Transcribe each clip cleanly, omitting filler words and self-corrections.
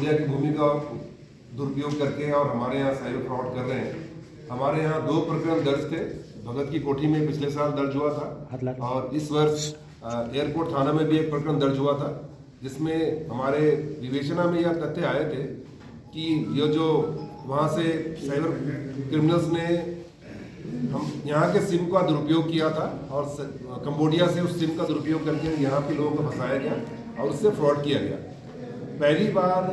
Media की भूमिका दुरुपयोग करके और हमारे यहाँ साइबर फ्रॉड कर रहे हैं। हमारे यहाँ 2 प्रकरण दर्ज थे। भगत की कोठी में पिछले साल दर्ज हुआ था और इस वर्ष एयरपोर्ट थाना में भी एक प्रकरण दर्ज हुआ था, जिसमें हमारे विवेचना में यह तथ्य आए थे कि ये जो वहाँ से साइबर क्रिमिनल्स ने हम यहाँ के सिम का दुरुपयोग किया था और कंबोडिया से उस सिम का दुरुपयोग करके यहाँ के लोगों को फंसाया गया और उससे फ्रॉड किया गया। पहली बार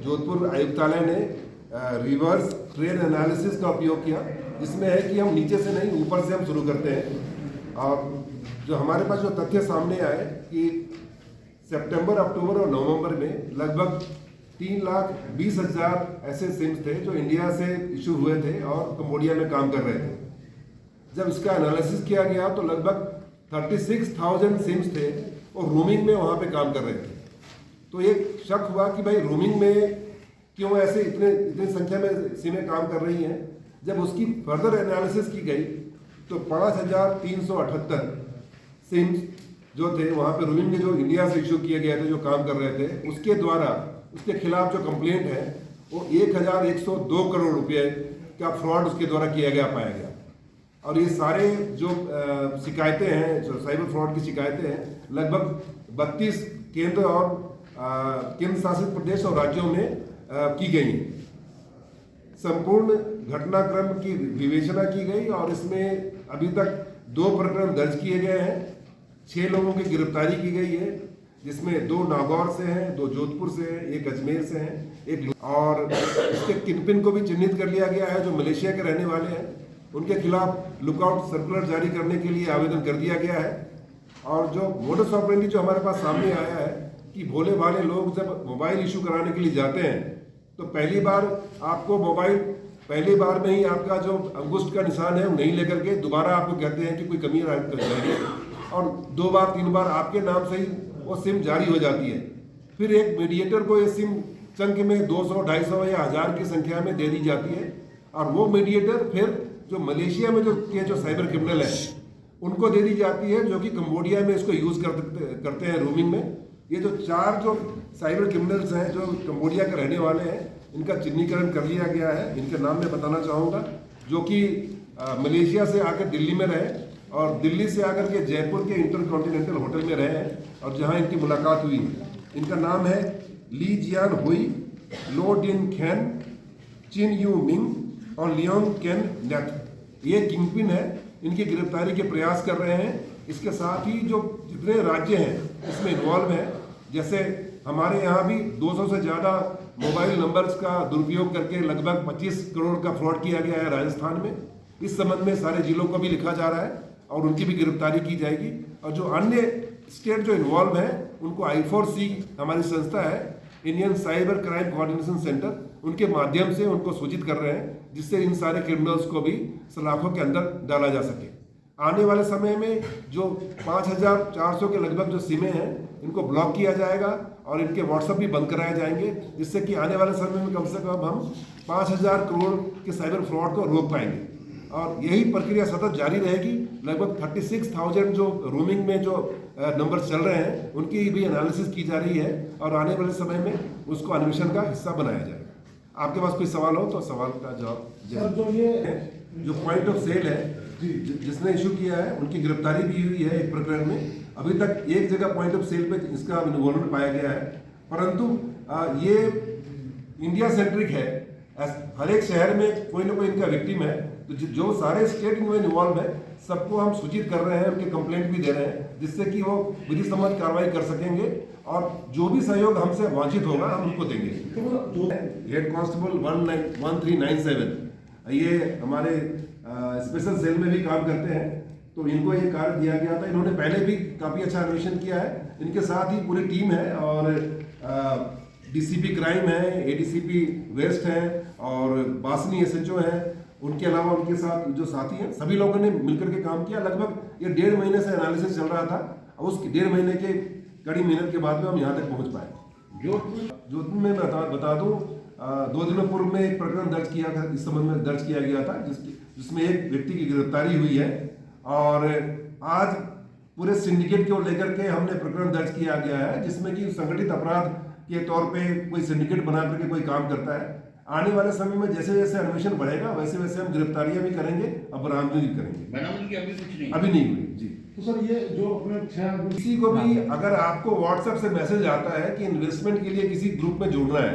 जोधपुर आयुक्तालय ने रिवर्स ट्रेड एनालिसिस का उपयोग किया, जिसमें है कि हम नीचे से नहीं ऊपर से हम शुरू करते हैं। और जो हमारे पास जो तथ्य सामने आए कि सितंबर, अक्टूबर और नवंबर में लगभग 3,20,000 ऐसे सिम्स थे जो इंडिया से इशू हुए थे और कंबोडिया में काम कर रहे थे। जब इसका एनालिसिस किया गया तो लगभग 36,000 सिम्स थे और रोमिंग में वहाँ पे काम कर रहे थे। तो एक शक हुआ कि भाई रोमिंग में क्यों ऐसे इतनी संख्या में सिमें काम कर रही हैं। जब उसकी फर्दर एनालिसिस की गई तो 5,378 सिम्स जो थे वहाँ पे रोमिंग में जो इंडिया से इशू किए गए थे, जो काम कर रहे थे, उसके द्वारा उसके खिलाफ जो कंप्लेंट है वो 1,102 करोड़ रुपए का फ्रॉड उसके द्वारा किया गया पाया गया। और ये सारे जो शिकायतें हैं, जो साइबर फ्रॉड की शिकायतें हैं, लगभग 32 केंद्र और केंद्र शासित प्रदेश और राज्यों में की गई। संपूर्ण घटनाक्रम की विवेचना की गई और इसमें अभी तक 2 प्रकरण दर्ज किए गए हैं। 6 लोगों की गिरफ्तारी की गई है, जिसमें 2 नागौर से हैं, 2 जोधपुर से हैं, 1 अजमेर से हैं, 1 और इसके किंगपिन को भी चिन्हित कर लिया गया है जो मलेशिया के रहने वाले हैं। उनके खिलाफ लुकआउट सर्कुलर जारी करने के लिए आवेदन कर दिया गया है। और जो मोडस ऑपरेंडी जो हमारे पास सामने आया है कि भोले भाले लोग जब मोबाइल इशू कराने के लिए जाते हैं तो पहली बार आपको मोबाइल पहली बार में ही आपका जो अंगुष्ठ का निशान है वो नहीं लेकर के दोबारा आपको कहते हैं कि कोई कमी है, और 2 बार 3 बार आपके नाम से ही वो सिम जारी हो जाती है। फिर एक मीडिएटर को ये सिम चंक में 200, 250 या 1000 की संख्या में दे दी जाती है और वो मीडिएटर फिर जो मलेशिया में जो साइबर क्रिमिनल है उनको दे दी जाती है, जो कि कंबोडिया में इसको यूज करते हैं रोमिंग में। ये जो 4 जो साइबर क्रिमिनल्स हैं जो कंबोडिया के रहने वाले हैं, इनका चिन्हीकरण कर लिया गया है। इनके नाम मैं बताना चाहूँगा, जो कि मलेशिया से आकर दिल्ली में रहे और दिल्ली से आकर के जयपुर के इंटरकॉन्टिनेंटल होटल में रहे हैं और जहां इनकी मुलाकात हुई। इनका नाम है ली जियान हुई, लो डिन खैन, चिन यू मिंग और लियोंग केन नेट। ये किंगपिन है, इनकी गिरफ्तारी के प्रयास कर रहे हैं। इसके साथ ही जो जितने राज्य हैं इसमें इन्वॉल्व हैं, जैसे हमारे यहाँ भी 200 से ज़्यादा मोबाइल नंबर्स का दुरुपयोग करके लगभग 25 करोड़ का फ्रॉड किया गया है राजस्थान में। इस संबंध में सारे जिलों को भी लिखा जा रहा है और उनकी भी गिरफ्तारी की जाएगी। और जो अन्य स्टेट जो इन्वॉल्व हैं उनको I4C हमारी संस्था है, Indian cyber crime coordination centre, उनके माध्यम से उनको सूचित कर रहे हैं, जिससे इन सारे क्रिमिनल्स को भी सलाखों के अंदर डाला जा सके। आने वाले समय में जो 5,400 के लगभग जो सिमें हैं इनको ब्लॉक किया जाएगा और इनके व्हाट्सएप भी बंद कराए जाएंगे, जिससे कि आने वाले समय में कम से कम हम 5,000 करोड़ के साइबर फ्रॉड को रोक पाएंगे। और यही प्रक्रिया सतत जारी रहेगी। लगभग 36,000 जो रोमिंग में जो नंबर चल रहे हैं उनकी भी एनालिसिस की जा रही है और आने वाले समय में उसको अन्वेषण का हिस्सा बनाया जाएगा। आपके पास कोई सवाल हो तो सवाल का जवाब। जो पॉइंट ऑफ सेल है जिसने इशू किया है उनकी गिरफ्तारी भी हुई है एक प्रकरण में। अभी तक एक जगह पॉइंट ऑफ सेल पे इसका इन्वॉल्वमेंट पाया गया है, परंतु ये इंडिया सेंट्रिक है। हर एक शहर में कोई ना कोई इनका विक्टिम है। तो जो सारे स्टेट इनमें इन्वॉल्व है सबको हम सूचित कर रहे हैं, उनके कंप्लेंट भी दे रहे हैं, जिससे कि वो विधि सम्मत कार्रवाई कर सकेंगे और जो भी सहयोग हमसे वांछित होगा हम उनको देंगे। हेड कांस्टेबल 1397 ये हमारे स्पेशल सेल में भी काम करते हैं, तो इनको ये कार्य दिया गया था। इन्होंने पहले भी काफ़ी अच्छा अन्वेषण किया है। इनके साथ ही पूरी टीम है और DCP क्राइम है, ADCP वेस्ट है और बासनी SHO है। उनके अलावा उनके साथ जो साथी हैं सभी लोगों ने मिलकर के काम किया। लगभग ये 1.5 महीने से एनालिसिस चल रहा था और उस 1.5 महीने के कड़ी मेहनत के बाद में हम यहाँ तक पहुँच पाए। जोधपुर में बता दूँ 2 दिनों पूर्व में एक प्रकरण दर्ज किया था, इस संबंध में दर्ज किया गया था, जिसमें एक व्यक्ति की गिरफ्तारी हुई है। और आज पूरे सिंडिकेट को लेकर के हमने प्रकरण दर्ज किया गया है, जिसमें कि संगठित अपराध के तौर पे कोई सिंडिकेट बना करके कोई काम करता है। आने वाले समय में जैसे जैसे अन्वेषण बढ़ेगा वैसे वैसे हम गिरफ्तारियां भी करेंगे और बरामदगी भी करेंगे। बरामदगी अभी कुछ नहीं, अभी नहीं हुई जी। तो सर ये जो अपने 6 किसी को भी अगर आपको व्हाट्सएप से मैसेज आता है कि इन्वेस्टमेंट के लिए किसी ग्रुप में जुड़ना है,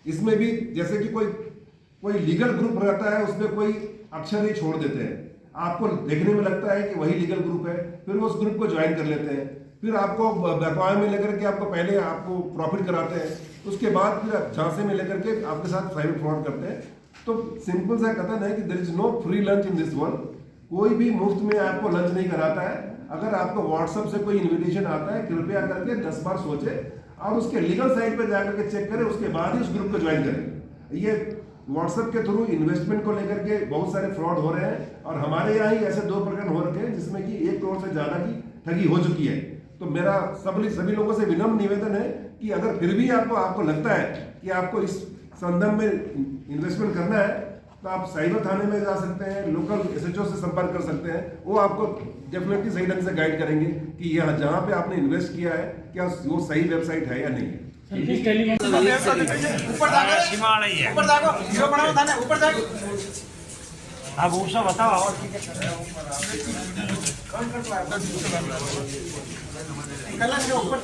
इसमें भी जैसे कि कोई लीगल ग्रुप रहता है, उसमें कोई अक्षर ही छोड़ देते हैं, आपको देखने में लगता है कि वही लीगल ग्रुप है, फिर वो उस ग्रुप को ज्वाइन कर लेते हैं, फिर आपको बहकावे में लेकर के आपको पहले आपको प्रॉफिट कराते हैं, उसके बाद फिर झांसे में लेकर के आपके साथ साइबर फ्रॉड करते हैं। तो सिंपल सा कथन है कि there is no free lunch in this world. कोई भी मुफ्त में आपको लंच नहीं कराता है। अगर आपको व्हाट्सएप से कोई इन्विटेशन आता है, कृपया करके 10 बार सोचे और उसके लीगल साइट पर जाकर के चेक करें, उसके बाद ही उस ग्रुप को ज्वाइन करें। ये व्हाट्सएप के थ्रू इन्वेस्टमेंट को लेकर के बहुत सारे फ्रॉड हो रहे हैं और हमारे यहाँ ही ऐसे 2 प्रकरण हो रखे हैं जिसमें कि 1 करोड़ से ज्यादा की ठगी हो चुकी है। तो मेरा सभी लोगों से विनम्र निवेदन है कि अगर फिर भी आपको लगता है कि आपको इस संदर्भ में इन्वेस्टमेंट करना है, तो आप साइबर थाने में जा सकते हैं, लोकल SHO से संपर्क कर सकते हैं। वो आपको डेफिनेटली सही ढंग से गाइड करेंगे कि यहाँ जहाँ पे आपने इन्वेस्ट किया है क्या वो सही वेबसाइट है या नहीं है। ऊपर जाओ, वीडियो बनाओ था ना, ऊपर जाओ। हाँ वो सब बताओ। ऊपर